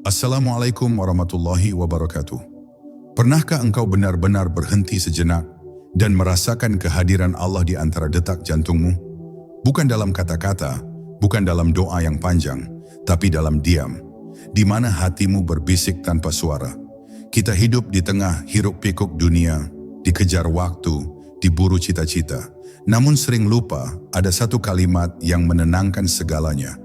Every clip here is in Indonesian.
Assalamualaikum warahmatullahi wabarakatuh. Pernahkah engkau benar-benar berhenti sejenak dan merasakan kehadiran Allah di antara detak jantungmu? Bukan dalam kata-kata, bukan dalam doa yang panjang, tapi dalam diam, di mana hatimu berbisik tanpa suara. Kita hidup di tengah hiruk-pikuk dunia, dikejar waktu, diburu cita-cita. Namun sering lupa ada satu kalimat yang menenangkan segalanya.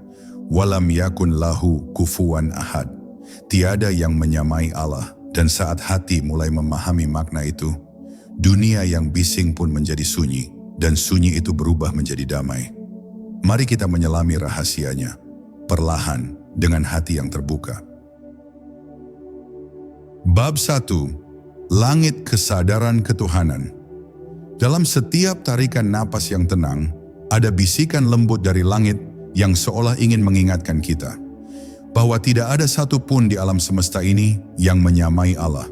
Walam Yakun Lahu Kufuwan ahad. Tiada yang menyamai Allah. Dan saat hati mulai memahami makna itu, dunia yang bising pun menjadi sunyi, dan sunyi itu berubah menjadi damai. Mari kita menyelami rahasianya, perlahan dengan hati yang terbuka. Bab 1. Langit kesadaran ketuhanan. Dalam setiap tarikan napas yang tenang, ada bisikan lembut dari langit yang seolah ingin mengingatkan kita bahwa tidak ada satu pun di alam semesta ini yang menyamai Allah.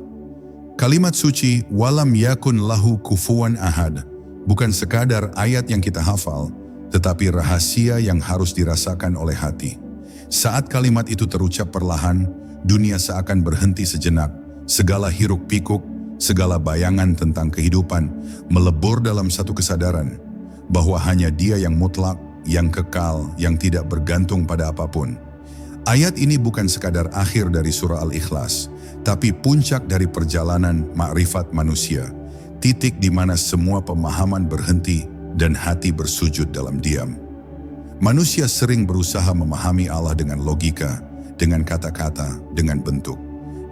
Kalimat suci Walam Yakun Lahu Kufuwan ahad bukan sekadar ayat yang kita hafal, tetapi rahasia yang harus dirasakan oleh hati. Saat kalimat itu terucap perlahan, dunia seakan berhenti sejenak. Segala hiruk-pikuk, segala bayangan tentang kehidupan melebur dalam satu kesadaran bahwa hanya Dia yang mutlak, yang kekal, yang tidak bergantung pada apapun. Ayat ini bukan sekadar akhir dari surah Al-Ikhlas, tapi puncak dari perjalanan makrifat manusia, titik di mana semua pemahaman berhenti dan hati bersujud dalam diam. Manusia sering berusaha memahami Allah dengan logika, dengan kata-kata, dengan bentuk.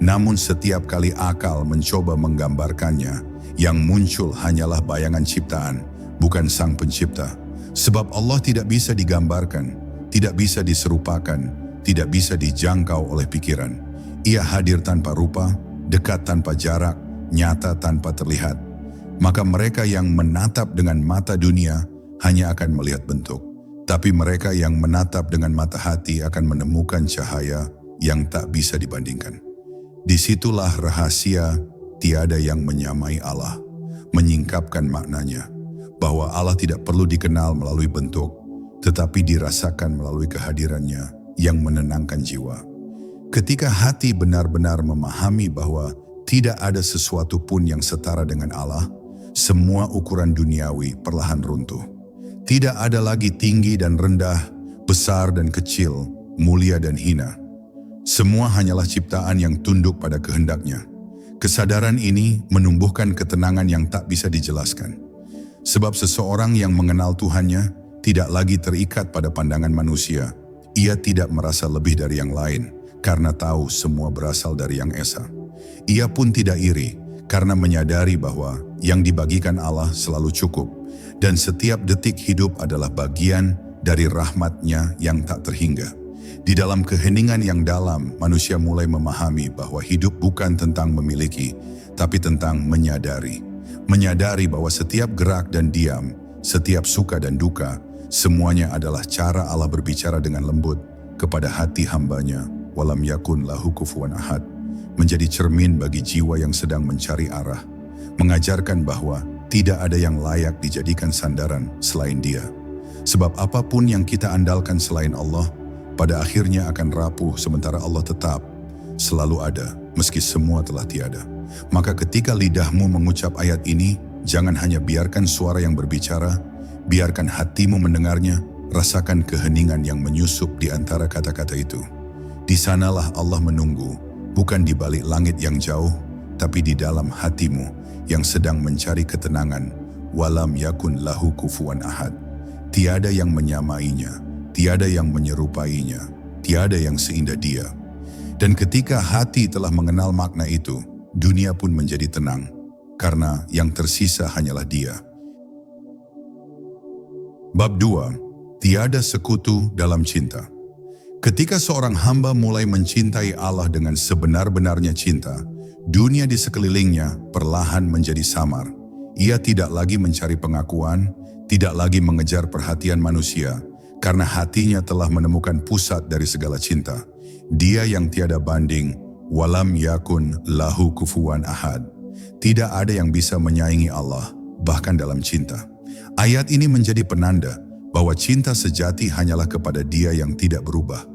Namun setiap kali akal mencoba menggambarkannya, yang muncul hanyalah bayangan ciptaan, bukan Sang Pencipta. Sebab Allah tidak bisa digambarkan, tidak bisa diserupakan, tidak bisa dijangkau oleh pikiran. Ia hadir tanpa rupa, dekat tanpa jarak, nyata tanpa terlihat. Maka mereka yang menatap dengan mata dunia hanya akan melihat bentuk. Tapi mereka yang menatap dengan mata hati akan menemukan cahaya yang tak bisa dibandingkan. Disitulah rahasia tiada yang menyamai Allah, menyingkapkan maknanya, bahwa Allah tidak perlu dikenal melalui bentuk, tetapi dirasakan melalui kehadirannya yang menenangkan jiwa. Ketika hati benar-benar memahami bahwa tidak ada sesuatu pun yang setara dengan Allah, semua ukuran duniawi perlahan runtuh. Tidak ada lagi tinggi dan rendah, besar dan kecil, mulia dan hina. Semua hanyalah ciptaan yang tunduk pada kehendaknya. Kesadaran ini menumbuhkan ketenangan yang tak bisa dijelaskan. Sebab seseorang yang mengenal Tuhannya tidak lagi terikat pada pandangan manusia. Ia tidak merasa lebih dari yang lain karena tahu semua berasal dari Yang Esa. Ia pun tidak iri karena menyadari bahwa yang dibagikan Allah selalu cukup dan setiap detik hidup adalah bagian dari rahmat-Nya yang tak terhingga. Di dalam keheningan yang dalam, manusia mulai memahami bahwa hidup bukan tentang memiliki, tapi tentang menyadari. Menyadari bahwa setiap gerak dan diam, setiap suka dan duka, semuanya adalah cara Allah berbicara dengan lembut kepada hati hambanya. Walam Yakun Lahu Kufuwan ahad menjadi cermin bagi jiwa yang sedang mencari arah, mengajarkan bahwa tidak ada yang layak dijadikan sandaran selain Dia. Sebab apapun yang kita andalkan selain Allah, pada akhirnya akan rapuh, sementara Allah tetap selalu ada meski semua telah tiada. Maka ketika lidahmu mengucap ayat ini, jangan hanya biarkan suara yang berbicara, biarkan hatimu mendengarnya, rasakan keheningan yang menyusup di antara kata-kata itu. Di sanalah Allah menunggu, bukan di balik langit yang jauh, tapi di dalam hatimu yang sedang mencari ketenangan. Walam Yakun Lahu Kufuwan ahad. Tiada yang menyamainya, tiada yang menyerupainya, tiada yang seindah Dia. Dan ketika hati telah mengenal makna itu, dunia pun menjadi tenang, karena yang tersisa hanyalah Dia. Bab 2. Tiada sekutu dalam cinta. Ketika seorang hamba mulai mencintai Allah dengan sebenar-benarnya cinta, dunia di sekelilingnya perlahan menjadi samar. Ia tidak lagi mencari pengakuan, tidak lagi mengejar perhatian manusia, karena hatinya telah menemukan pusat dari segala cinta. Dia yang tiada banding, Walam Yakun Lahu Kufuwan ahad. Tidak ada yang bisa menyaingi Allah, bahkan dalam cinta. Ayat ini menjadi penanda bahwa cinta sejati hanyalah kepada Dia yang tidak berubah.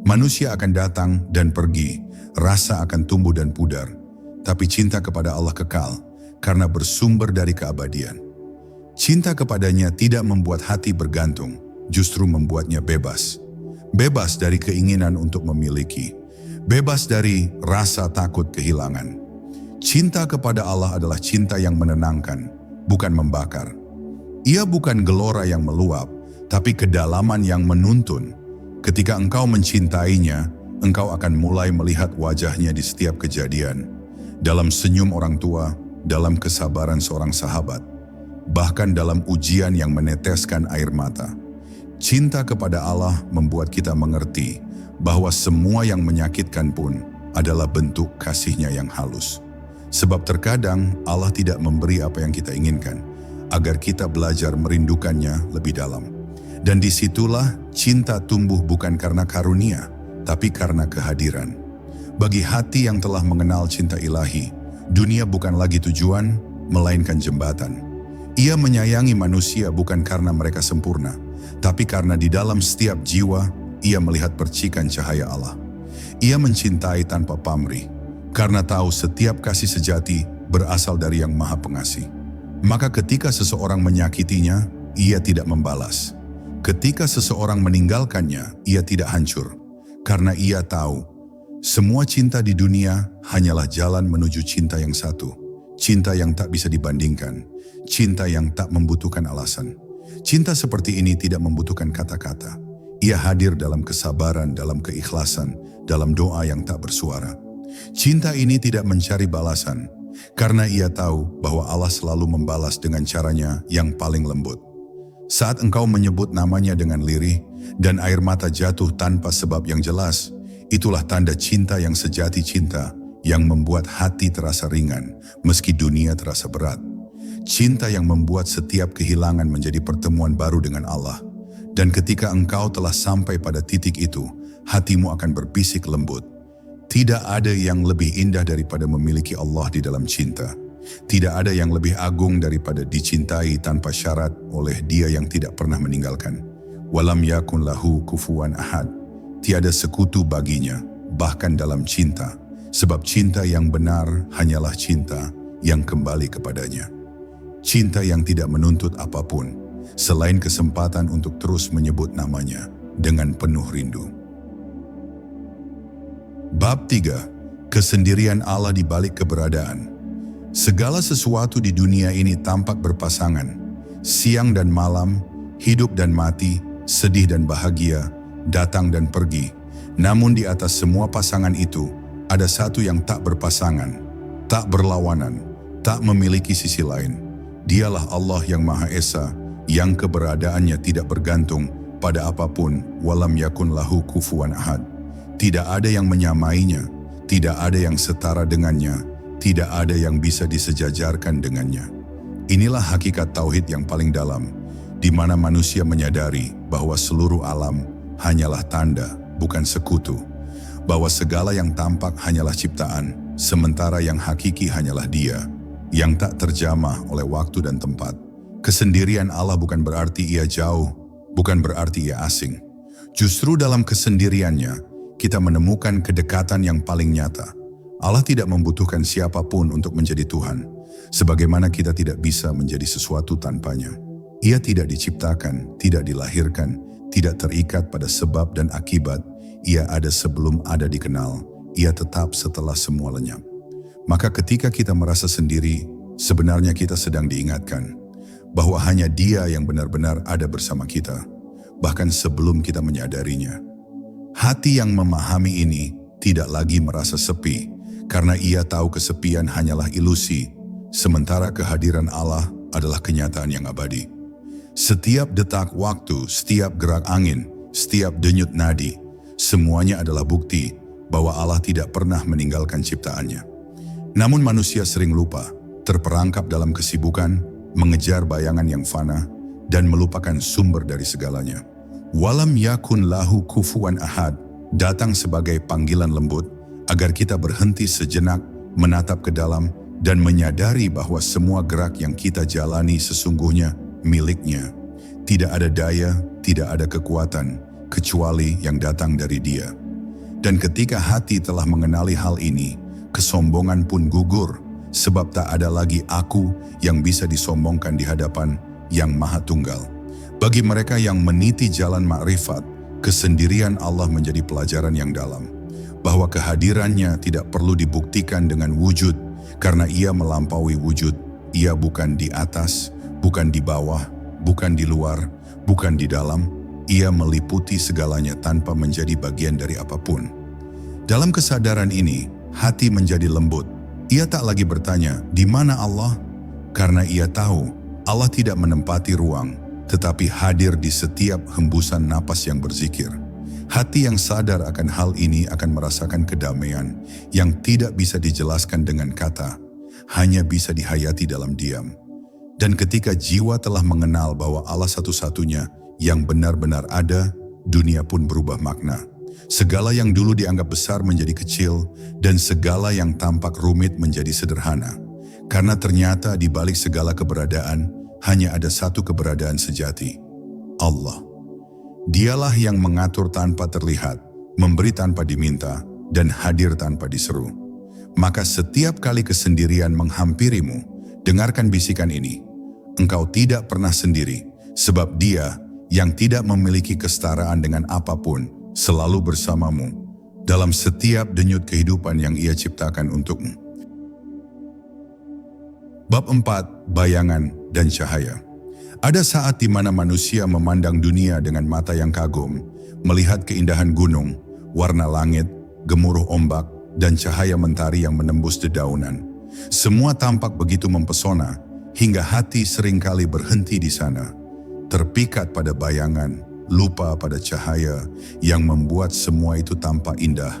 Manusia akan datang dan pergi, rasa akan tumbuh dan pudar, tapi cinta kepada Allah kekal karena bersumber dari keabadian. Cinta kepadanya tidak membuat hati bergantung, justru membuatnya bebas. Bebas dari keinginan untuk memiliki, bebas dari rasa takut kehilangan. Cinta kepada Allah adalah cinta yang menenangkan, bukan membakar. Ia bukan gelora yang meluap, tapi kedalaman yang menuntun. Ketika engkau mencintainya, engkau akan mulai melihat wajahnya di setiap kejadian, dalam senyum orang tua, dalam kesabaran seorang sahabat, bahkan dalam ujian yang meneteskan air mata. Cinta kepada Allah membuat kita mengerti bahwa semua yang menyakitkan pun adalah bentuk kasih-Nya yang halus. Sebab terkadang Allah tidak memberi apa yang kita inginkan, agar kita belajar merindukannya lebih dalam. Dan disitulah cinta tumbuh bukan karena karunia, tapi karena kehadiran. Bagi hati yang telah mengenal cinta ilahi, dunia bukan lagi tujuan, melainkan jembatan. Ia menyayangi manusia bukan karena mereka sempurna, tapi karena di dalam setiap jiwa, ia melihat percikan cahaya Allah. Ia mencintai tanpa pamrih, karena tahu setiap kasih sejati berasal dari Yang Maha Pengasih. Maka ketika seseorang menyakitinya, ia tidak membalas. Ketika seseorang meninggalkannya, ia tidak hancur. Karena ia tahu, semua cinta di dunia hanyalah jalan menuju cinta yang satu. Cinta yang tak bisa dibandingkan. Cinta yang tak membutuhkan alasan. Cinta seperti ini tidak membutuhkan kata-kata. Ia hadir dalam kesabaran, dalam keikhlasan, dalam doa yang tak bersuara. Cinta ini tidak mencari balasan, karena ia tahu bahwa Allah selalu membalas dengan caranya yang paling lembut. Saat engkau menyebut namanya dengan lirih dan air mata jatuh tanpa sebab yang jelas, itulah tanda cinta yang sejati, cinta yang membuat hati terasa ringan meski dunia terasa berat. Cinta yang membuat setiap kehilangan menjadi pertemuan baru dengan Allah. Dan ketika engkau telah sampai pada titik itu, hatimu akan berbisik lembut. Tidak ada yang lebih indah daripada memiliki Allah di dalam cinta. Tidak ada yang lebih agung daripada dicintai tanpa syarat oleh Dia yang tidak pernah meninggalkan. Walam Yakun Lahu Kufuwan ahad. Tiada sekutu baginya, bahkan dalam cinta. Sebab cinta yang benar hanyalah cinta yang kembali kepadanya. Cinta yang tidak menuntut apapun, selain kesempatan untuk terus menyebut namanya dengan penuh rindu. Bab 3. Kesendirian Allah di balik keberadaan. Segala sesuatu di dunia ini tampak berpasangan. Siang dan malam, hidup dan mati, sedih dan bahagia, datang dan pergi. Namun di atas semua pasangan itu, ada satu yang tak berpasangan, tak berlawanan, tak memiliki sisi lain. Dialah Allah yang Maha Esa, yang keberadaannya tidak bergantung pada apapun. Walam Yakun Lahu Kufuwan ahad. Tidak ada yang menyamainya, tidak ada yang setara dengannya, tidak ada yang bisa disejajarkan dengannya. Inilah hakikat tauhid yang paling dalam, di mana manusia menyadari bahwa seluruh alam hanyalah tanda, bukan sekutu. Bahwa segala yang tampak hanyalah ciptaan, sementara yang hakiki hanyalah Dia, yang tak terjamah oleh waktu dan tempat. Kesendirian Allah bukan berarti Ia jauh, bukan berarti Ia asing. Justru dalam kesendiriannya, kita menemukan kedekatan yang paling nyata. Allah tidak membutuhkan siapapun untuk menjadi Tuhan, sebagaimana kita tidak bisa menjadi sesuatu tanpanya. Ia tidak diciptakan, tidak dilahirkan, tidak terikat pada sebab dan akibat. Ia ada sebelum ada dikenal, Ia tetap setelah semua lenyap. Maka ketika kita merasa sendiri, sebenarnya kita sedang diingatkan bahwa hanya Dia yang benar-benar ada bersama kita, bahkan sebelum kita menyadarinya. Hati yang memahami ini tidak lagi merasa sepi, karena ia tahu kesepian hanyalah ilusi, sementara kehadiran Allah adalah kenyataan yang abadi. Setiap detak waktu, setiap gerak angin, setiap denyut nadi, semuanya adalah bukti bahwa Allah tidak pernah meninggalkan ciptaannya. Namun manusia sering lupa, terperangkap dalam kesibukan, mengejar bayangan yang fana, dan melupakan sumber dari segalanya. Walam Yakun Lahu Kufuwan ahad datang sebagai panggilan lembut agar kita berhenti sejenak, menatap ke dalam, dan menyadari bahwa semua gerak yang kita jalani sesungguhnya milik-Nya. Tidak ada daya, tidak ada kekuatan, kecuali yang datang dari Dia. Dan ketika hati telah mengenali hal ini, kesombongan pun gugur, sebab tak ada lagi aku yang bisa disombongkan di hadapan Yang Maha Tunggal. Bagi mereka yang meniti jalan makrifat, kesendirian Allah menjadi pelajaran yang dalam, bahwa kehadirannya tidak perlu dibuktikan dengan wujud, karena ia melampaui wujud. Ia bukan di atas, bukan di bawah, bukan di luar, bukan di dalam. Ia meliputi segalanya tanpa menjadi bagian dari apapun. Dalam kesadaran ini, hati menjadi lembut. Ia tak lagi bertanya, "Di mana Allah?" Karena ia tahu Allah tidak menempati ruang, tetapi hadir di setiap hembusan napas yang berzikir. Hati yang sadar akan hal ini akan merasakan kedamaian yang tidak bisa dijelaskan dengan kata, hanya bisa dihayati dalam diam. Dan ketika jiwa telah mengenal bahwa Allah satu-satunya yang benar-benar ada, dunia pun berubah makna. Segala yang dulu dianggap besar menjadi kecil, dan segala yang tampak rumit menjadi sederhana. Karena ternyata di balik segala keberadaan, hanya ada satu keberadaan sejati, Allah. Dialah yang mengatur tanpa terlihat, memberi tanpa diminta, dan hadir tanpa diseru. Maka setiap kali kesendirian menghampirimu, dengarkan bisikan ini. Engkau tidak pernah sendiri, sebab Dia yang tidak memiliki kesetaraan dengan apapun, selalu bersamamu dalam setiap denyut kehidupan yang Ia ciptakan untukmu. Bab 4. Bayangan dan cahaya. Ada saat di mana manusia memandang dunia dengan mata yang kagum, melihat keindahan gunung, warna langit, gemuruh ombak, dan cahaya mentari yang menembus dedaunan. Semua tampak begitu mempesona, hingga hati seringkali berhenti di sana, terpikat pada bayangan, lupa pada cahaya yang membuat semua itu tampak indah.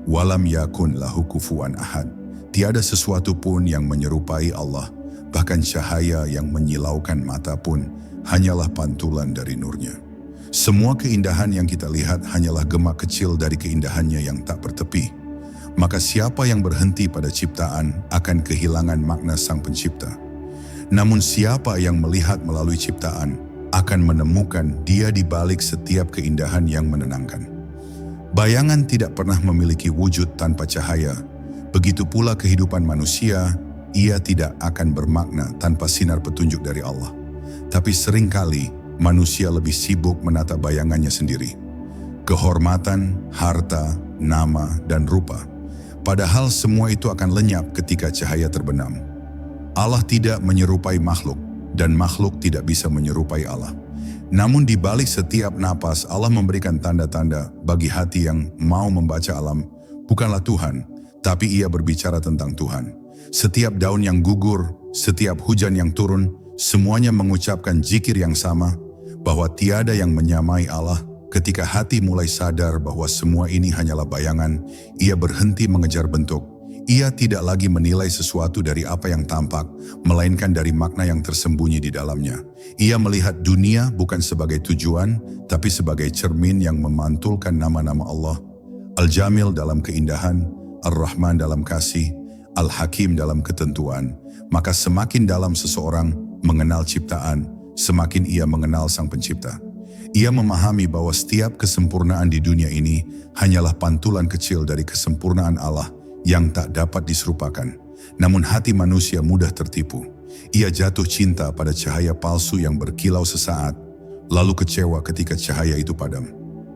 Walam Yakun Lahu Kufuwan ahad. Tiada sesuatu pun yang menyerupai Allah, bahkan cahaya yang menyilaukan mata pun hanyalah pantulan dari nurnya. Semua keindahan yang kita lihat hanyalah gemak kecil dari keindahannya yang tak bertepi. Maka siapa yang berhenti pada ciptaan akan kehilangan makna Sang Pencipta. Namun siapa yang melihat melalui ciptaan akan menemukan Dia di balik setiap keindahan yang menenangkan. Bayangan tidak pernah memiliki wujud tanpa cahaya. Begitu pula kehidupan manusia, ia tidak akan bermakna tanpa sinar petunjuk dari Allah. Tapi seringkali manusia lebih sibuk menata bayangannya sendiri. Kehormatan, harta, nama, dan rupa. Padahal semua itu akan lenyap ketika cahaya terbenam. Allah tidak menyerupai makhluk, dan makhluk tidak bisa menyerupai Allah. Namun di balik setiap napas, Allah memberikan tanda-tanda bagi hati yang mau membaca alam. Bukanlah Tuhan, tapi Ia berbicara tentang Tuhan. Setiap daun yang gugur, setiap hujan yang turun, semuanya mengucapkan zikir yang sama, bahwa tiada yang menyamai Allah. Ketika hati mulai sadar bahwa semua ini hanyalah bayangan, ia berhenti mengejar bentuk. Ia tidak lagi menilai sesuatu dari apa yang tampak, melainkan dari makna yang tersembunyi di dalamnya. Ia melihat dunia bukan sebagai tujuan, tapi sebagai cermin yang memantulkan nama-nama Allah. Al-Jamil dalam keindahan, Ar-Rahman dalam kasih, Al-Hakim dalam ketentuan. Maka semakin dalam seseorang mengenal ciptaan, semakin ia mengenal Sang Pencipta. Ia memahami bahwa setiap kesempurnaan di dunia ini hanyalah pantulan kecil dari kesempurnaan Allah yang tak dapat diserupakan. Namun hati manusia mudah tertipu. Ia jatuh cinta pada cahaya palsu yang berkilau sesaat, lalu kecewa ketika cahaya itu padam.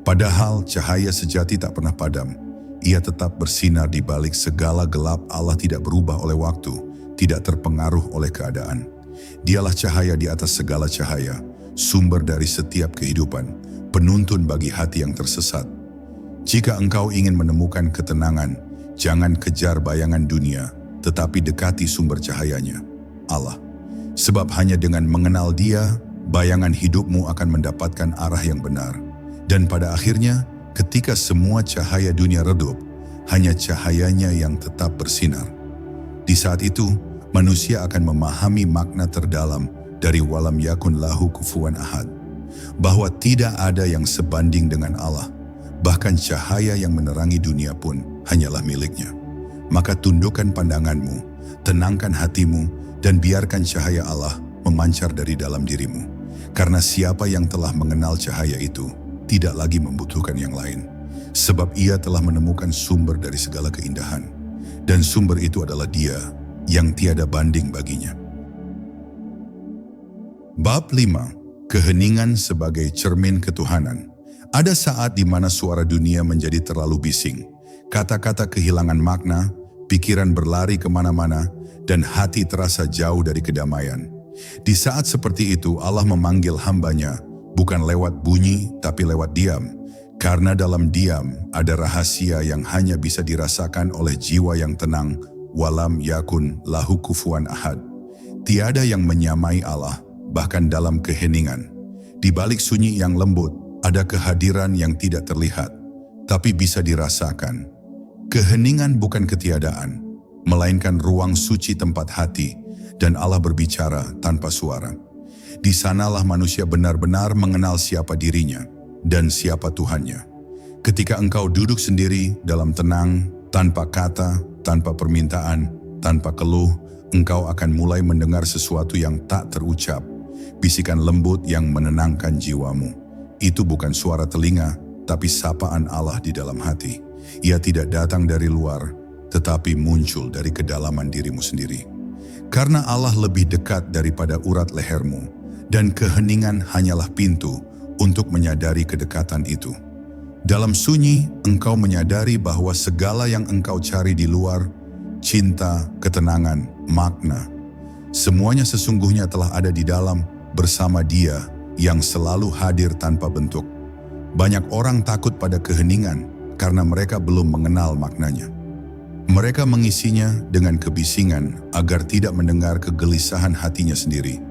Padahal cahaya sejati tak pernah padam. Ia tetap bersinar di balik segala gelap. Allah tidak berubah oleh waktu, tidak terpengaruh oleh keadaan. Dialah cahaya di atas segala cahaya, sumber dari setiap kehidupan, penuntun bagi hati yang tersesat. Jika engkau ingin menemukan ketenangan, jangan kejar bayangan dunia, tetapi dekati sumber cahayanya, Allah. Sebab hanya dengan mengenal Dia, bayangan hidupmu akan mendapatkan arah yang benar. Dan pada akhirnya, ketika semua cahaya dunia redup, hanya cahayanya yang tetap bersinar. Di saat itu, manusia akan memahami makna terdalam dari Walam Yakun Lahu Kufuwan ahad, bahwa tidak ada yang sebanding dengan Allah, bahkan cahaya yang menerangi dunia pun hanyalah miliknya. Maka tundukkan pandanganmu, tenangkan hatimu, dan biarkan cahaya Allah memancar dari dalam dirimu. Karena siapa yang telah mengenal cahaya itu, tidak lagi membutuhkan yang lain. sebab ia telah menemukan sumber dari segala keindahan, dan sumber itu adalah Dia yang tiada banding baginya. Bab 5. Keheningan sebagai cermin ketuhanan. Ada saat di mana suara dunia menjadi terlalu bising, kata-kata kehilangan makna, pikiran berlari kemana-mana, dan hati terasa jauh dari kedamaian. Di saat seperti itu Allah memanggil hambanya, bukan lewat bunyi tapi lewat diam. Karena dalam diam ada rahasia yang hanya bisa dirasakan oleh jiwa yang tenang. Walam Yakun Lahu Kufuwan ahad. Tiada yang menyamai Allah, bahkan dalam keheningan. Di balik sunyi yang lembut, ada kehadiran yang tidak terlihat, tapi bisa dirasakan. Keheningan bukan ketiadaan, melainkan ruang suci tempat hati, dan Allah berbicara tanpa suara. Di sanalah manusia benar-benar mengenal siapa dirinya dan siapa Tuhannya. Ketika engkau duduk sendiri dalam tenang, tanpa kata, tanpa permintaan, tanpa keluh, engkau akan mulai mendengar sesuatu yang tak terucap, bisikan lembut yang menenangkan jiwamu. Itu bukan suara telinga, tapi sapaan Allah di dalam hati. Ia tidak datang dari luar, tetapi muncul dari kedalaman dirimu sendiri. Karena Allah lebih dekat daripada urat lehermu, dan keheningan hanyalah pintu untuk menyadari kedekatan itu. Dalam sunyi, engkau menyadari bahwa segala yang engkau cari di luar, cinta, ketenangan, makna, semuanya sesungguhnya telah ada di dalam bersama Dia yang selalu hadir tanpa bentuk. Banyak orang takut pada keheningan karena mereka belum mengenal maknanya. Mereka mengisinya dengan kebisingan agar tidak mendengar kegelisahan hatinya sendiri.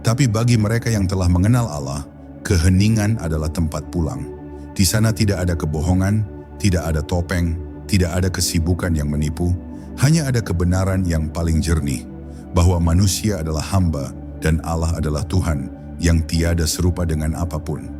Tapi bagi mereka yang telah mengenal Allah, keheningan adalah tempat pulang. Di sana tidak ada kebohongan, tidak ada topeng, tidak ada kesibukan yang menipu, hanya ada kebenaran yang paling jernih, bahwa manusia adalah hamba dan Allah adalah Tuhan yang tiada serupa dengan apapun.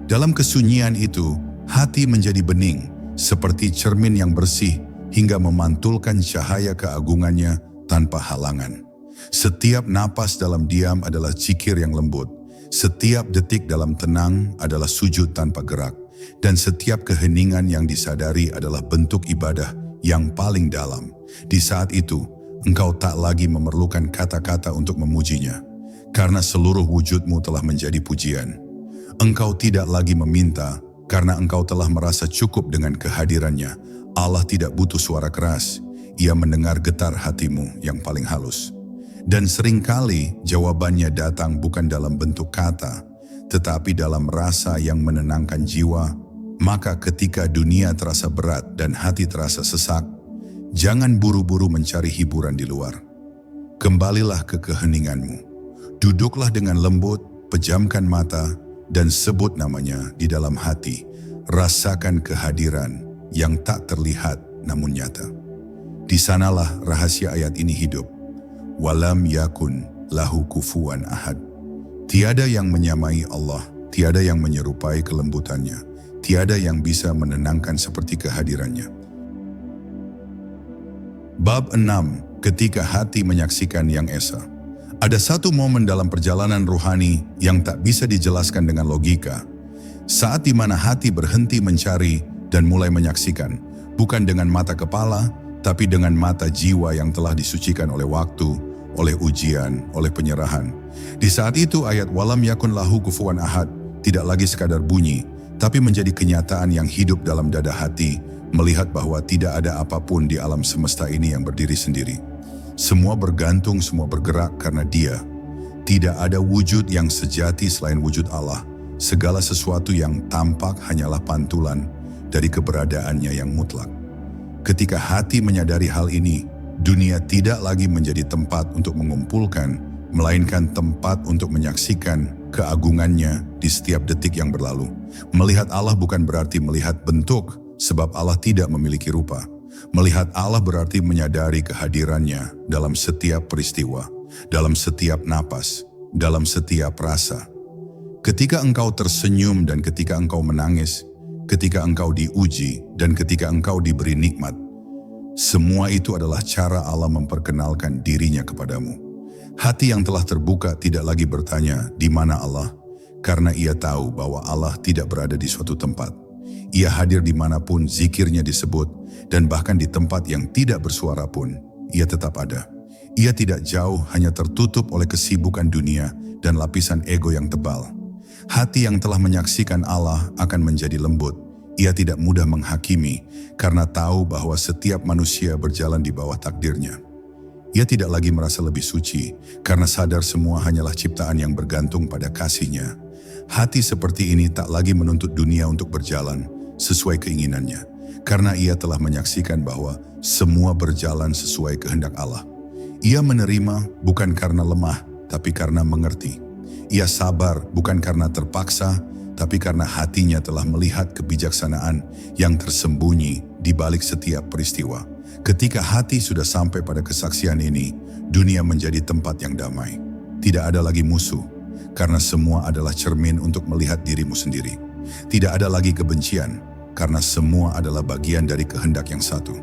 Dalam kesunyian itu, hati menjadi bening, seperti cermin yang bersih, hingga memantulkan cahaya keagungannya tanpa halangan. Setiap napas dalam diam adalah zikir yang lembut, setiap detik dalam tenang adalah sujud tanpa gerak, dan setiap keheningan yang disadari adalah bentuk ibadah yang paling dalam. Di saat itu, engkau tak lagi memerlukan kata-kata untuk memujinya, karena seluruh wujudmu telah menjadi pujian. Engkau tidak lagi meminta, karena engkau telah merasa cukup dengan kehadirannya. Allah tidak butuh suara keras, Ia mendengar getar hatimu yang paling halus. Dan seringkali jawabannya datang bukan dalam bentuk kata, tetapi dalam rasa yang menenangkan jiwa. Maka ketika dunia terasa berat dan hati terasa sesak, jangan buru-buru mencari hiburan di luar. Kembalilah ke keheninganmu. Duduklah dengan lembut, pejamkan mata, dan sebut namanya di dalam hati. Rasakan kehadiran yang tak terlihat namun nyata. Di sanalah rahasia ayat ini hidup. Walam Yakun Lahu Kufuwan ahad. Tiada yang menyamai Allah, tiada yang menyerupai kelembutannya, tiada yang bisa menenangkan seperti kehadirannya. Bab 6. Ketika hati menyaksikan yang esa. Ada satu momen dalam perjalanan ruhani yang tak bisa dijelaskan dengan logika. Saat di mana hati berhenti mencari dan mulai menyaksikan, bukan dengan mata kepala, tapi dengan mata jiwa yang telah disucikan oleh waktu, oleh ujian, oleh penyerahan. Di saat itu ayat Walam Yakun Lahu Kufuwan ahad tidak lagi sekadar bunyi, tapi menjadi kenyataan yang hidup dalam dada hati, melihat bahwa tidak ada apapun di alam semesta ini yang berdiri sendiri. Semua bergantung, semua bergerak karena Dia. Tidak ada wujud yang sejati selain wujud Allah. Segala sesuatu yang tampak hanyalah pantulan dari keberadaannya yang mutlak. Ketika hati menyadari hal ini, dunia tidak lagi menjadi tempat untuk mengumpulkan, melainkan tempat untuk menyaksikan keagungannya di setiap detik yang berlalu. Melihat Allah bukan berarti melihat bentuk, sebab Allah tidak memiliki rupa. Melihat Allah berarti menyadari kehadirannya dalam setiap peristiwa, dalam setiap napas, dalam setiap rasa. Ketika engkau tersenyum dan ketika engkau menangis, ketika engkau diuji dan ketika engkau diberi nikmat, semua itu adalah cara Allah memperkenalkan dirinya kepadamu. Hati yang telah terbuka tidak lagi bertanya, di mana Allah? Karena ia tahu bahwa Allah tidak berada di suatu tempat. Ia hadir dimanapun zikirnya disebut, dan bahkan di tempat yang tidak bersuara pun, ia tetap ada. Ia tidak jauh, hanya tertutup oleh kesibukan dunia dan lapisan ego yang tebal. Hati yang telah menyaksikan Allah akan menjadi lembut. Ia tidak mudah menghakimi, karena tahu bahwa setiap manusia berjalan di bawah takdirnya. Ia tidak lagi merasa lebih suci, karena sadar semua hanyalah ciptaan yang bergantung pada kasih-Nya. Hati seperti ini tak lagi menuntut dunia untuk berjalan sesuai keinginannya, karena ia telah menyaksikan bahwa semua berjalan sesuai kehendak Allah. Ia menerima bukan karena lemah, tapi karena mengerti. Ia sabar bukan karena terpaksa, tapi karena hatinya telah melihat kebijaksanaan yang tersembunyi di balik setiap peristiwa. Ketika hati sudah sampai pada kesaksian ini, dunia menjadi tempat yang damai. Tidak ada lagi musuh, karena semua adalah cermin untuk melihat dirimu sendiri. Tidak ada lagi kebencian, karena semua adalah bagian dari kehendak yang satu.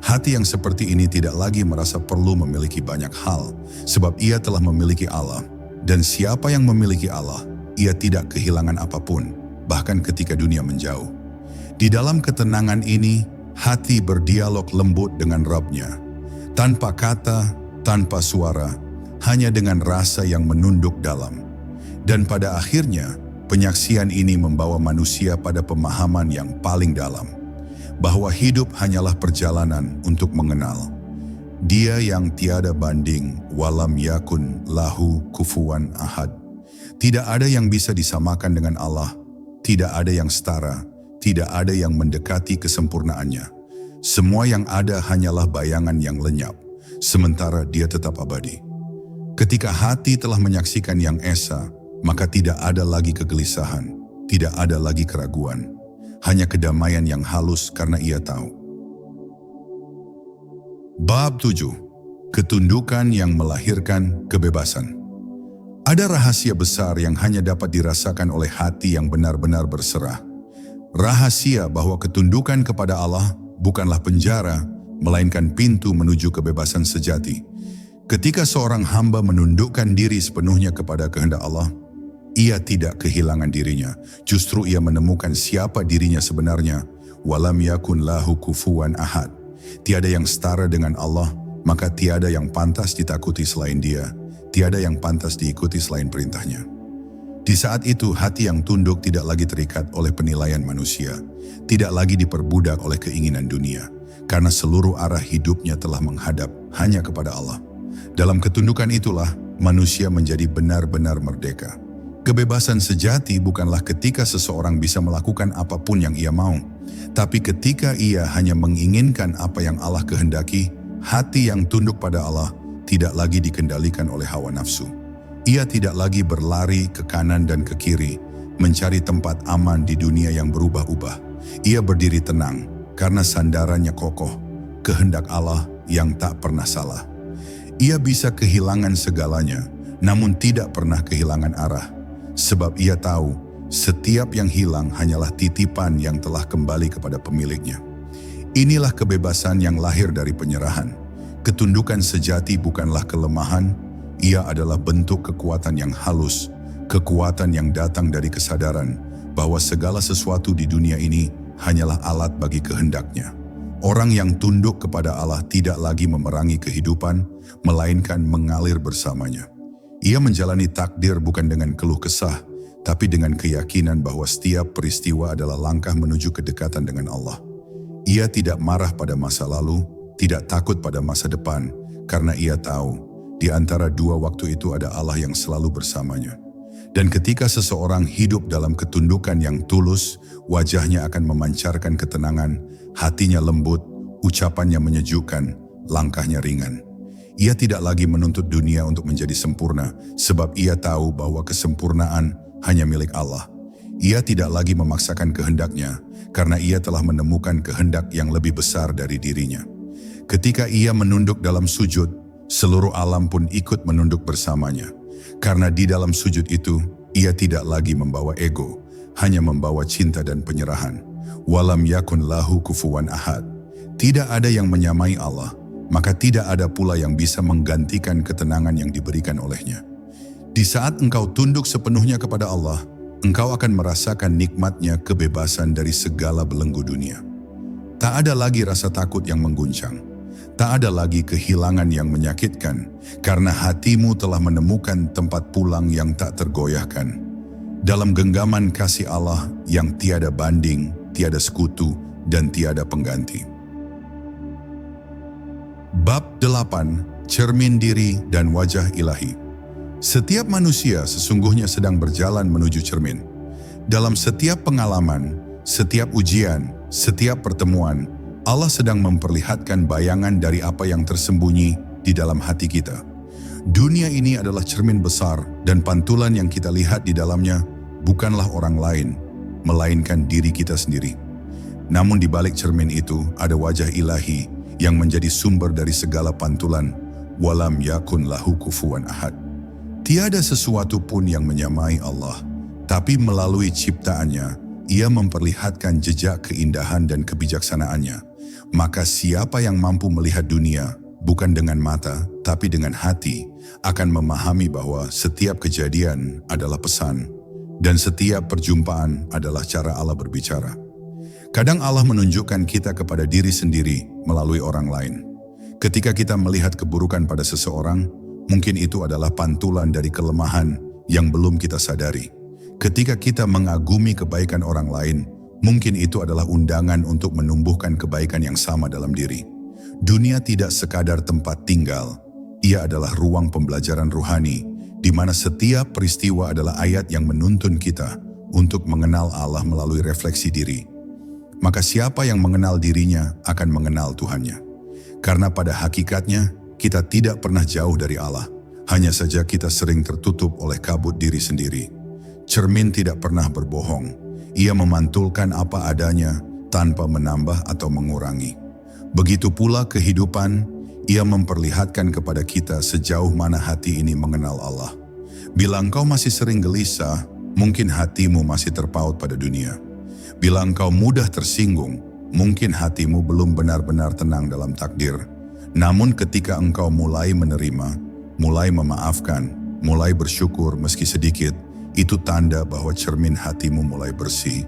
Hati yang seperti ini tidak lagi merasa perlu memiliki banyak hal, sebab ia telah memiliki Allah. Dan siapa yang memiliki Allah, ia tidak kehilangan apapun, bahkan ketika dunia menjauh. Di dalam ketenangan ini, hati berdialog lembut dengan Rabb-Nya. Tanpa kata, tanpa suara, hanya dengan rasa yang menunduk dalam. Dan pada akhirnya, penyaksian ini membawa manusia pada pemahaman yang paling dalam, bahwa hidup hanyalah perjalanan untuk mengenal Dia yang tiada banding, Walam Yakun Lahu Kufuwan ahad. Tidak ada yang bisa disamakan dengan Allah, tidak ada yang setara, tidak ada yang mendekati kesempurnaannya. Semua yang ada hanyalah bayangan yang lenyap, sementara Dia tetap abadi. Ketika hati telah menyaksikan yang esa, maka tidak ada lagi kegelisahan, tidak ada lagi keraguan, hanya kedamaian yang halus karena ia tahu. Bab 7. Ketundukan yang melahirkan kebebasan. Ada rahasia besar yang hanya dapat dirasakan oleh hati yang benar-benar berserah. Rahasia bahwa ketundukan kepada Allah bukanlah penjara, melainkan pintu menuju kebebasan sejati. Ketika seorang hamba menundukkan diri sepenuhnya kepada kehendak Allah, ia tidak kehilangan dirinya, justru ia menemukan siapa dirinya sebenarnya. Walam Yakun Lahu Kufuwan ahad. Tiada yang setara dengan Allah, maka tiada yang pantas ditakuti selain Dia, tiada yang pantas diikuti selain perintahnya. Di saat itu hati yang tunduk tidak lagi terikat oleh penilaian manusia, tidak lagi diperbudak oleh keinginan dunia, karena seluruh arah hidupnya telah menghadap hanya kepada Allah. Dalam ketundukan itulah manusia menjadi benar-benar merdeka. Kebebasan sejati bukanlah ketika seseorang bisa melakukan apapun yang ia mau, tapi ketika ia hanya menginginkan apa yang Allah kehendaki. Hati yang tunduk pada Allah tidak lagi dikendalikan oleh hawa nafsu. Ia tidak lagi berlari ke kanan dan ke kiri, mencari tempat aman di dunia yang berubah-ubah. Ia berdiri tenang, karena sandarannya kokoh, kehendak Allah yang tak pernah salah. Ia bisa kehilangan segalanya, namun tidak pernah kehilangan arah. Sebab ia tahu, setiap yang hilang hanyalah titipan yang telah kembali kepada pemiliknya. Inilah kebebasan yang lahir dari penyerahan. Ketundukan sejati bukanlah kelemahan, ia adalah bentuk kekuatan yang halus, kekuatan yang datang dari kesadaran bahwa segala sesuatu di dunia ini hanyalah alat bagi kehendaknya. Orang yang tunduk kepada Allah tidak lagi memerangi kehidupan, melainkan mengalir bersamanya. Ia menjalani takdir bukan dengan keluh kesah, tapi dengan keyakinan bahwa setiap peristiwa adalah langkah menuju kedekatan dengan Allah. Ia tidak marah pada masa lalu, tidak takut pada masa depan, karena ia tahu di antara dua waktu itu ada Allah yang selalu bersamanya. Dan ketika seseorang hidup dalam ketundukan yang tulus, wajahnya akan memancarkan ketenangan, hatinya lembut, ucapannya menyejukkan, langkahnya ringan. Ia tidak lagi menuntut dunia untuk menjadi sempurna, sebab ia tahu bahwa kesempurnaan hanya milik Allah. Ia tidak lagi memaksakan kehendaknya, karena ia telah menemukan kehendak yang lebih besar dari dirinya. Ketika ia menunduk dalam sujud, seluruh alam pun ikut menunduk bersamanya. Karena di dalam sujud itu, ia tidak lagi membawa ego, hanya membawa cinta dan penyerahan. Walam Yakun Lahu Kufuwan ahad. Tidak ada yang menyamai Allah, maka tidak ada pula yang bisa menggantikan ketenangan yang diberikan olehnya. Di saat engkau tunduk sepenuhnya kepada Allah, engkau akan merasakan nikmatnya kebebasan dari segala belenggu dunia. Tak ada lagi rasa takut yang mengguncang. Tak ada lagi kehilangan yang menyakitkan, karena hatimu telah menemukan tempat pulang yang tak tergoyahkan. Dalam genggaman kasih Allah yang tiada banding, tiada sekutu, dan tiada pengganti. Bab 8. Cermin diri dan wajah ilahi. Setiap manusia sesungguhnya sedang berjalan menuju cermin. Dalam setiap pengalaman, setiap ujian, setiap pertemuan, Allah sedang memperlihatkan bayangan dari apa yang tersembunyi di dalam hati kita. Dunia ini adalah cermin besar dan pantulan yang kita lihat di dalamnya bukanlah orang lain, melainkan diri kita sendiri. Namun di balik cermin itu ada wajah ilahi yang menjadi sumber dari segala pantulan. Walam Yakun Lahu Kufuwan ahad. Tiada sesuatu pun yang menyamai Allah, tapi melalui ciptaannya, Ia memperlihatkan jejak keindahan dan kebijaksanaannya. Maka siapa yang mampu melihat dunia, bukan dengan mata, tapi dengan hati, akan memahami bahwa setiap kejadian adalah pesan, dan setiap perjumpaan adalah cara Allah berbicara. Kadang Allah menunjukkan kita kepada diri sendiri melalui orang lain. Ketika kita melihat keburukan pada seseorang, mungkin itu adalah pantulan dari kelemahan yang belum kita sadari. Ketika kita mengagumi kebaikan orang lain, mungkin itu adalah undangan untuk menumbuhkan kebaikan yang sama dalam diri. Dunia tidak sekadar tempat tinggal, ia adalah ruang pembelajaran ruhani, di mana setiap peristiwa adalah ayat yang menuntun kita untuk mengenal Allah melalui refleksi diri. Maka siapa yang mengenal dirinya akan mengenal Tuhannya. Karena pada hakikatnya, kita tidak pernah jauh dari Allah, hanya saja kita sering tertutup oleh kabut diri sendiri. Cermin tidak pernah berbohong, ia memantulkan apa adanya tanpa menambah atau mengurangi. Begitu pula kehidupan, ia memperlihatkan kepada kita sejauh mana hati ini mengenal Allah. Bila engkau masih sering gelisah, mungkin hatimu masih terpaut pada dunia. Bila engkau mudah tersinggung, mungkin hatimu belum benar-benar tenang dalam takdir. Namun ketika engkau mulai menerima, mulai memaafkan, mulai bersyukur meski sedikit, itu tanda bahwa cermin hatimu mulai bersih.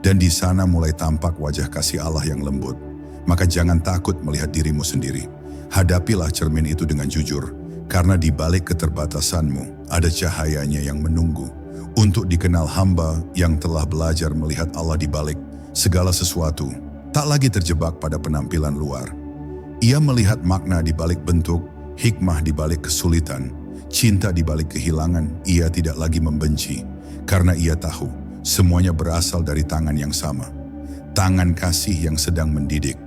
Dan di sana mulai tampak wajah kasih Allah yang lembut. Maka jangan takut melihat dirimu sendiri. Hadapilah cermin itu dengan jujur, karena di balik keterbatasanmu ada cahayanya yang menunggu untuk dikenal hamba yang telah belajar melihat Allah di balik segala sesuatu, tak lagi terjebak pada penampilan luar. Ia melihat makna di balik bentuk, hikmah di balik kesulitan, cinta di balik kehilangan. Ia tidak lagi membenci, karena ia tahu semuanya berasal dari tangan yang sama, tangan kasih yang sedang mendidik.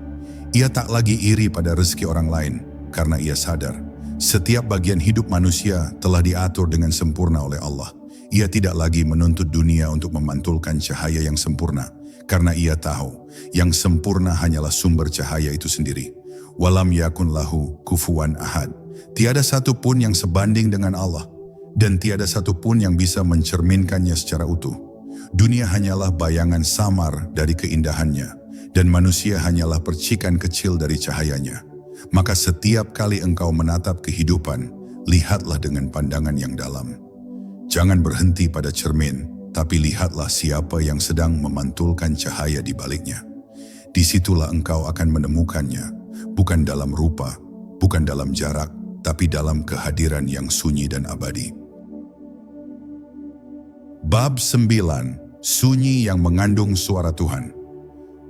Ia tak lagi iri pada rezeki orang lain, karena ia sadar setiap bagian hidup manusia telah diatur dengan sempurna oleh Allah. Ia tidak lagi menuntut dunia untuk memantulkan cahaya yang sempurna, karena ia tahu yang sempurna hanyalah sumber cahaya itu sendiri. Walam Yakun Lahu Kufuwan ahad. Tiada satu pun yang sebanding dengan Allah, dan tiada satu pun yang bisa mencerminkannya secara utuh. Dunia hanyalah bayangan samar dari keindahannya, dan manusia hanyalah percikan kecil dari cahayanya. Maka setiap kali engkau menatap kehidupan, lihatlah dengan pandangan yang dalam. Jangan berhenti pada cermin, tapi lihatlah siapa yang sedang memantulkan cahaya di baliknya. Disitulah engkau akan menemukannya, bukan dalam rupa, bukan dalam jarak, tapi dalam kehadiran yang sunyi dan abadi. Bab 9. Sunyi yang mengandung suara Tuhan.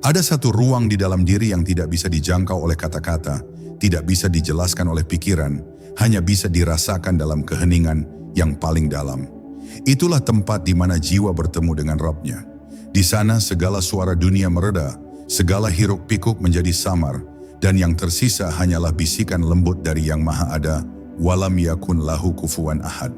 Ada satu ruang di dalam diri yang tidak bisa dijangkau oleh kata-kata, tidak bisa dijelaskan oleh pikiran, hanya bisa dirasakan dalam keheningan yang paling dalam. Itulah tempat di mana jiwa bertemu dengan Rabb-Nya. Di sana segala suara dunia mereda, segala hiruk-pikuk menjadi samar, dan yang tersisa hanyalah bisikan lembut dari Yang Maha Ada. Walam Yakun Lahu Kufuwan ahad.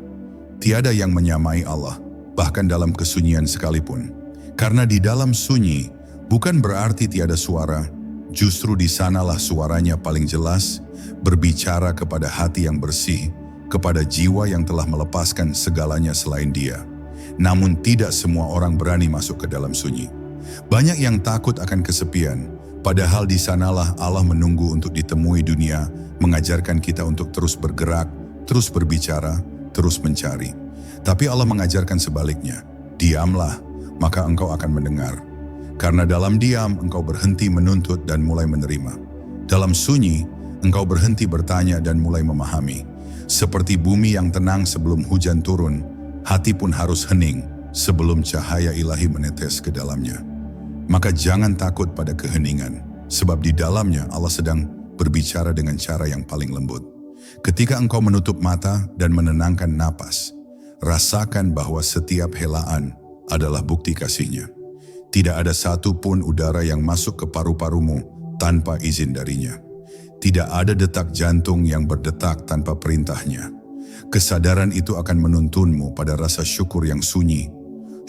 Tiada yang menyamai Allah, bahkan dalam kesunyian sekalipun. Karena di dalam sunyi, bukan berarti tiada suara, justru di sanalah suaranya paling jelas, berbicara kepada hati yang bersih, kepada jiwa yang telah melepaskan segalanya selain Dia. Namun tidak semua orang berani masuk ke dalam sunyi. Banyak yang takut akan kesepian, padahal di sanalah Allah menunggu untuk ditemui dunia, mengajarkan kita untuk terus bergerak, terus berbicara, terus mencari. Tapi Allah mengajarkan sebaliknya. Diamlah, maka engkau akan mendengar. Karena dalam diam engkau berhenti menuntut dan mulai menerima. Dalam sunyi, engkau berhenti bertanya dan mulai memahami. Seperti bumi yang tenang sebelum hujan turun, hati pun harus hening sebelum cahaya ilahi menetes ke dalamnya. Maka jangan takut pada keheningan, sebab di dalamnya Allah sedang berbicara dengan cara yang paling lembut. Ketika engkau menutup mata dan menenangkan napas, rasakan bahwa setiap helaan adalah bukti kasih-Nya. Tidak ada satu pun udara yang masuk ke paru-parumu tanpa izin darinya. Tidak ada detak jantung yang berdetak tanpa perintahnya. Kesadaran itu akan menuntunmu pada rasa syukur yang sunyi.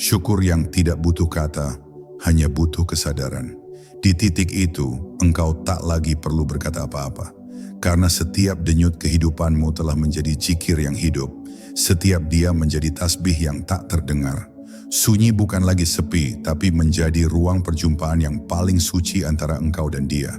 Syukur yang tidak butuh kata, hanya butuh kesadaran. Di titik itu, engkau tak lagi perlu berkata apa-apa. Karena setiap denyut kehidupanmu telah menjadi zikir yang hidup. Setiap dia menjadi tasbih yang tak terdengar. Sunyi bukan lagi sepi, tapi menjadi ruang perjumpaan yang paling suci antara engkau dan Dia.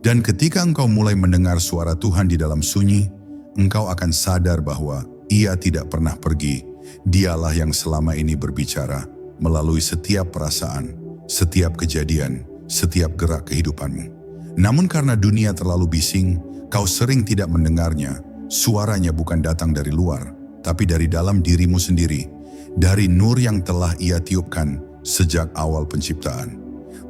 Dan ketika engkau mulai mendengar suara Tuhan di dalam sunyi, engkau akan sadar bahwa Ia tidak pernah pergi. Dialah yang selama ini berbicara melalui setiap perasaan, setiap kejadian, setiap gerak kehidupanmu. Namun karena dunia terlalu bising, kau sering tidak mendengarnya. Suaranya bukan datang dari luar, tapi dari dalam dirimu sendiri. Dari nur yang telah Ia tiupkan sejak awal penciptaan.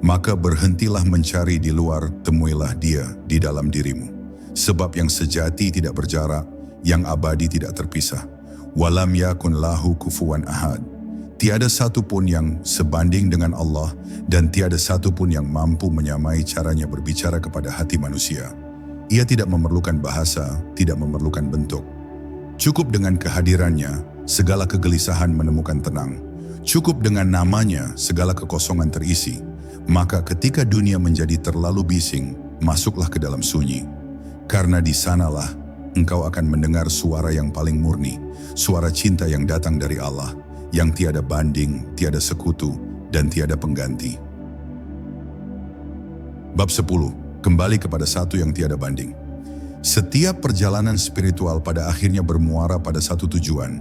Maka berhentilah mencari di luar, temuilah Dia di dalam dirimu. Sebab yang sejati tidak berjarak, yang abadi tidak terpisah. Walam Yakun Lahu Kufuwan ahad. Tiada satu pun yang sebanding dengan Allah, dan tiada satu pun yang mampu menyamai caranya berbicara kepada hati manusia. Ia tidak memerlukan bahasa, tidak memerlukan bentuk. Cukup dengan kehadirannya, segala kegelisahan menemukan tenang. Cukup dengan namanya, segala kekosongan terisi. Maka ketika dunia menjadi terlalu bising, masuklah ke dalam sunyi. Karena di sanalah engkau akan mendengar suara yang paling murni, suara cinta yang datang dari Allah, yang tiada banding, tiada sekutu, dan tiada pengganti. Bab 10. Kembali kepada satu yang tiada banding. Setiap perjalanan spiritual pada akhirnya bermuara pada satu tujuan,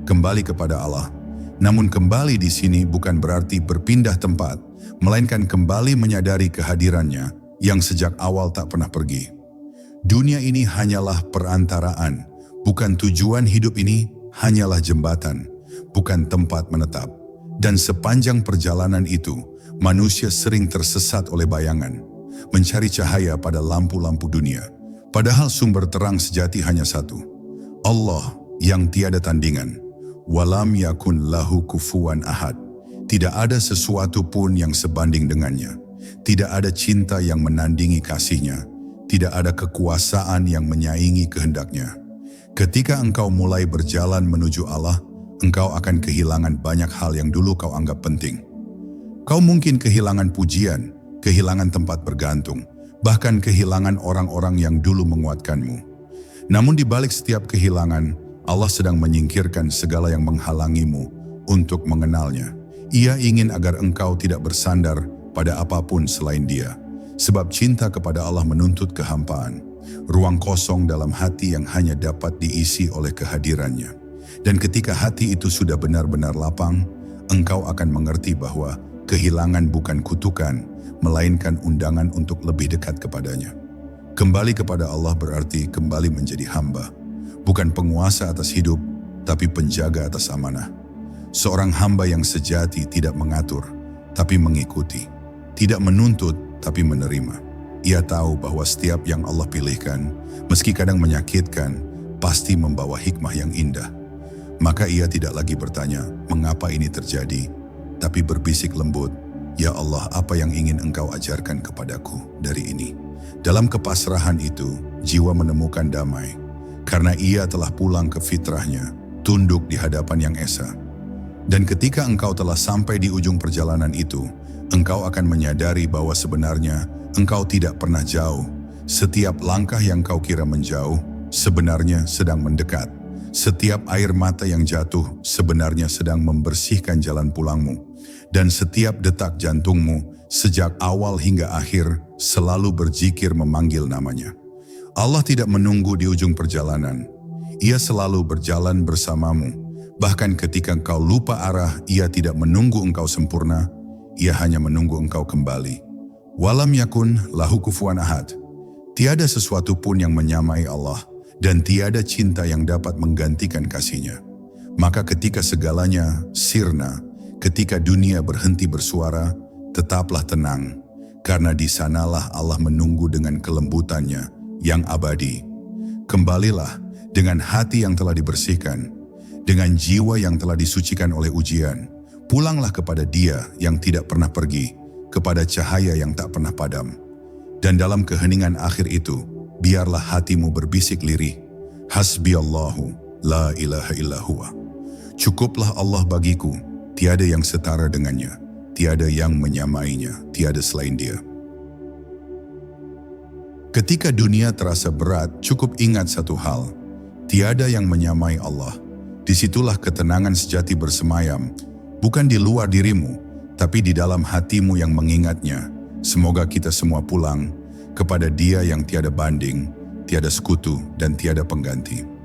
kembali kepada Allah. Namun kembali di sini bukan berarti berpindah tempat, melainkan kembali menyadari kehadirannya yang sejak awal tak pernah pergi. Dunia ini hanyalah perantaraan, bukan tujuan. Hidup ini hanyalah jembatan, bukan tempat menetap. Dan sepanjang perjalanan itu, manusia sering tersesat oleh bayangan, mencari cahaya pada lampu-lampu dunia. Padahal sumber terang sejati hanya satu, Allah yang tiada tandingan. Walam Yakun Lahu Kufuwan ahad. Tidak ada sesuatu pun yang sebanding dengannya. Tidak ada cinta yang menandingi kasih-Nya. Tidak ada kekuasaan yang menyaingi kehendak-Nya. Ketika engkau mulai berjalan menuju Allah, engkau akan kehilangan banyak hal yang dulu kau anggap penting. Kau mungkin kehilangan pujian, kehilangan tempat bergantung, bahkan kehilangan orang-orang yang dulu menguatkanmu. Namun di balik setiap kehilangan, Allah sedang menyingkirkan segala yang menghalangimu untuk mengenalnya. Ia ingin agar engkau tidak bersandar pada apapun selain Dia. Sebab cinta kepada Allah menuntut kehampaan, ruang kosong dalam hati yang hanya dapat diisi oleh kehadirannya. Dan ketika hati itu sudah benar-benar lapang, engkau akan mengerti bahwa kehilangan bukan kutukan, melainkan undangan untuk lebih dekat kepadanya. Kembali kepada Allah berarti kembali menjadi hamba. Bukan penguasa atas hidup, tapi penjaga atas amanah. Seorang hamba yang sejati tidak mengatur, tapi mengikuti. Tidak menuntut, tapi menerima. Ia tahu bahwa setiap yang Allah pilihkan, meski kadang menyakitkan, pasti membawa hikmah yang indah. Maka ia tidak lagi bertanya, mengapa ini terjadi? Tapi berbisik lembut, ya Allah, apa yang ingin Engkau ajarkan kepadaku dari ini? Dalam kepasrahan itu, jiwa menemukan damai. Karena ia telah pulang ke fitrahnya, tunduk di hadapan Yang Esa. Dan ketika engkau telah sampai di ujung perjalanan itu, engkau akan menyadari bahwa sebenarnya engkau tidak pernah jauh. Setiap langkah yang kau kira menjauh, sebenarnya sedang mendekat. Setiap air mata yang jatuh, sebenarnya sedang membersihkan jalan pulangmu. Dan setiap detak jantungmu, sejak awal hingga akhir, selalu berzikir memanggil namanya. Allah tidak menunggu di ujung perjalanan. Ia selalu berjalan bersamamu, Bahkan ketika engkau lupa arah, Ia tidak menunggu engkau sempurna, Ia hanya menunggu engkau kembali. Walam Yakun Lahu Kufuwan ahad. Tiada sesuatu pun yang menyamai Allah, dan tiada cinta yang dapat menggantikan kasih-Nya. Maka ketika segalanya sirna, ketika dunia berhenti bersuara, tetaplah tenang, karena di sanalah Allah menunggu dengan kelembutan-Nya yang abadi. Kembalilah dengan hati yang telah dibersihkan, dengan jiwa yang telah disucikan oleh ujian. Pulanglah kepada Dia yang tidak pernah pergi, kepada cahaya yang tak pernah padam. Dan dalam keheningan akhir itu, biarlah hatimu berbisik lirih, Hasbiyallahu la ilaha illa huwa. Cukuplah Allah bagiku, tiada yang setara dengannya, tiada yang menyamainya, tiada selain Dia. Ketika dunia terasa berat, cukup ingat satu hal, tiada yang menyamai Allah. Disitulah ketenangan sejati bersemayam, bukan di luar dirimu, tapi di dalam hatimu yang mengingatnya. Semoga kita semua pulang kepada Dia yang tiada banding, tiada sekutu, dan tiada pengganti.